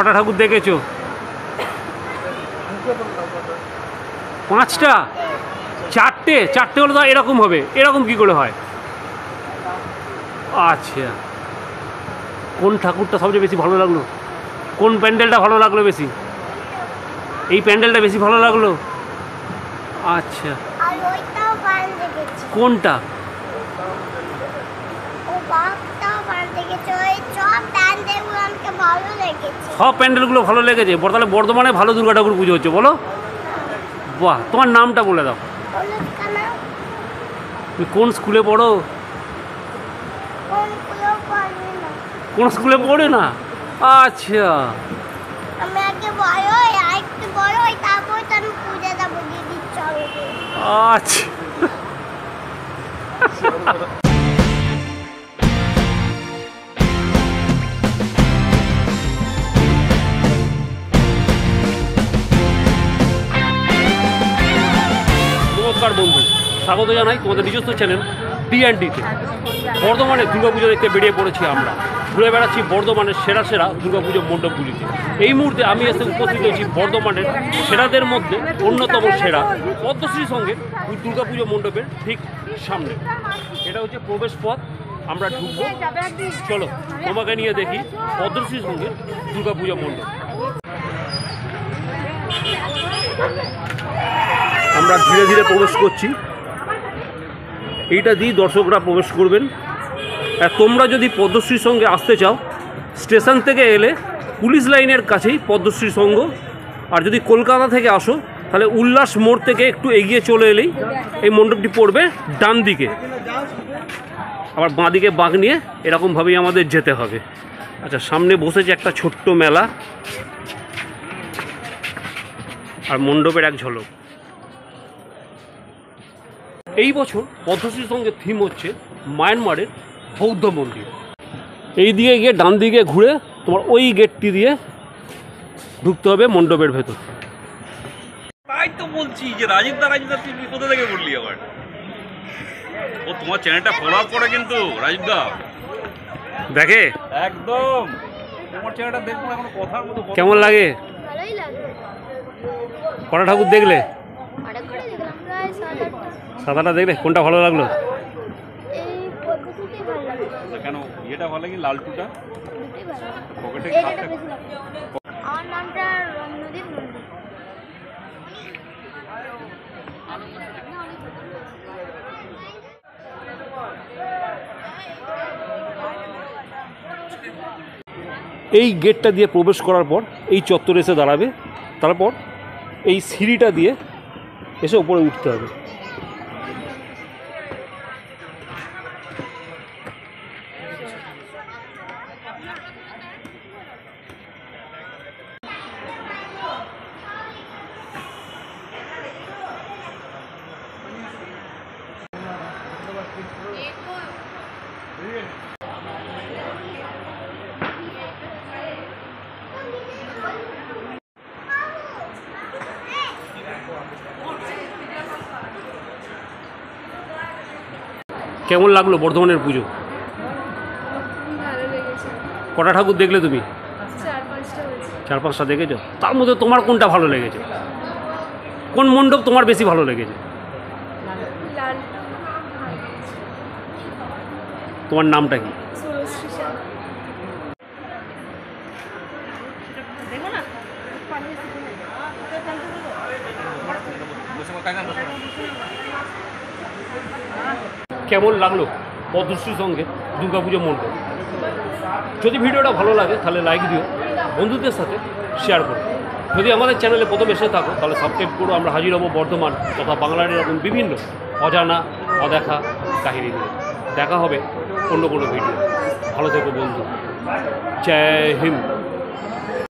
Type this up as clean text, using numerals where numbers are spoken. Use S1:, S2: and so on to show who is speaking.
S1: কটা ঠাকুর দেখেছো? 5টা? 4টে? 4টে হলে তো এরকম হবে, এরকম কি করে হয়? আচ্ছা, কোন ঠাকুরটা সবচেয়ে বেশি ভালো লাগলো? কোন প্যান্ডেলটা ভালো লাগলো বেশি? এই প্যান্ডেলটা বেশি ভালো লাগলো। আচ্ছা, কোনটা? সব প্যান্ডেলগুলো ভালো লেগেছে। তাহলে বর্ধমানে ভালো দুর্গা ঠাকুর পুজো হচ্ছে, বলো? বাহ, তোমার নামটা বলে দাও। তুমি কোন স্কুলে পড়ো? কোন স্কুলে পড়ে না? আচ্ছা, আচ্ছা। নমস্কার বন্ধু, স্বাগত জানাই তোমাদের নিজস্ব চ্যানেল D&Dতে। বর্ধমানে দুর্গাপুজো দেখতে বেরিয়ে পড়েছি আমরা। ঘুরে বেড়াচ্ছি বর্ধমানের সেরা সেরা দুর্গাপুজো মণ্ডপগুলিতে। এই মুহূর্তে আমি এসে উপস্থিত হয়েছি বর্ধমানের সেরাদের মধ্যে অন্যতম সেরা পদ্মশ্রী সঙ্গে দুর্গাপুজো মণ্ডপের ঠিক সামনে। এটা হচ্ছে প্রবেশ পথ, আমরা ঢুকবো। চলো তোমাকে নিয়ে দেখি পদ্মশ্রী সঙ্গে দুর্গাপুজো মণ্ডপ। আমরা ধীরে ধীরে প্রবেশ করছি। এইটা দিয়ে দর্শকরা প্রবেশ করবেন। আর তোমরা যদি পদ্মশ্রীর সঙ্গে আসতে চাও, স্টেশন থেকে এলে পুলিশ লাইনের কাছেই পদ্মশ্রী সংঘ। আর যদি কলকাতা থেকে আসো তাহলে উল্লাস মোড় থেকে একটু এগিয়ে চলে এলেই এই মণ্ডপটি পড়বে ডান দিকে। আবার বাঁ দিকে বাঁক নিয়ে এরকমভাবেই আমাদের যেতে হবে। আচ্ছা, সামনে বসেছে একটা ছোট্ট মেলা আর মণ্ডপের এক ঝলক। এই বছর পদ্মশ্রী সঙ্গে থিম হচ্ছে মায়ানমারের বৌদ্ধ মন্দির। এই দিকে গিয়ে ডান দিকে ঘুরে তোমার ওই গেটটি দিয়ে ঢুকতে হবে মণ্ডপের ভেতর।
S2: তাই তো বলছি যে রাজীবদা তুই কোথা থেকে বললি আবার? ও তোমার চ্যানেলটা ফলো আপ করে কিন্তু রাজীবদা
S1: দেখে
S2: একদম। তোমার চ্যানেলটা দেখবো এখন কথার মতো।
S1: কেমন লাগে?
S3: ভালোই লাগে।
S1: কটা ঠাকুর দেখলে?
S3: অনেক করে দেখলাম, প্রায়
S1: 7-8টা দেখলে। কোনটা ভালো লাগলো?
S3: এই পদ্ধতিতেই ভালো লাগে।
S2: কেন এটা ভালো লাগে? লালটুটা
S3: দুটোই ভালো লাগে।
S2: পকেটে
S3: এটা বেশি লাগে। আমার নামটা রমনদীপ নন্দী।
S1: এই গেটটা দিয়ে প্রবেশ করার পর এই চত্বরে এসে দাঁড়াবে। তারপর এই সিঁড়িটা দিয়ে এসে উপরে উঠতে হবে। কেমন লাগলো বর্ধমানের পুজো?
S3: ভালো লেগেছে।
S1: কটা ঠাকুর দেখলে তুমি?
S3: 4-5টা হয়েছে।
S1: 4-5টা দেখেছো? তার মধ্যে তোমার কোনটা ভালো লেগেছে? কোন মণ্ডপ তোমার বেশি ভালো লেগেছে?
S3: লাল।
S1: তোমার নামটা কি?
S3: সুরশ্রী শাহ। দেখো না
S1: কেমন লাগলো পদ্মশ্রী সঙ্গে দুর্গাপুজো মণ্ডপ? যদি ভিডিওটা ভালো লাগে তাহলে লাইক দিও, বন্ধুদের সাথে শেয়ার করো। যদি আমাদের চ্যানেলে প্রথম এসে থাকো তাহলে সাবস্ক্রাইব করো। আমরা হাজির হব বর্ধমান তথা বাংলার এরকম বিভিন্ন অজানা অদেখা কাহিনী নিয়ে। দেখা হবে অন্য কোনো ভিডিও। ভালো থেকো বন্ধু। জয় হিন্দ।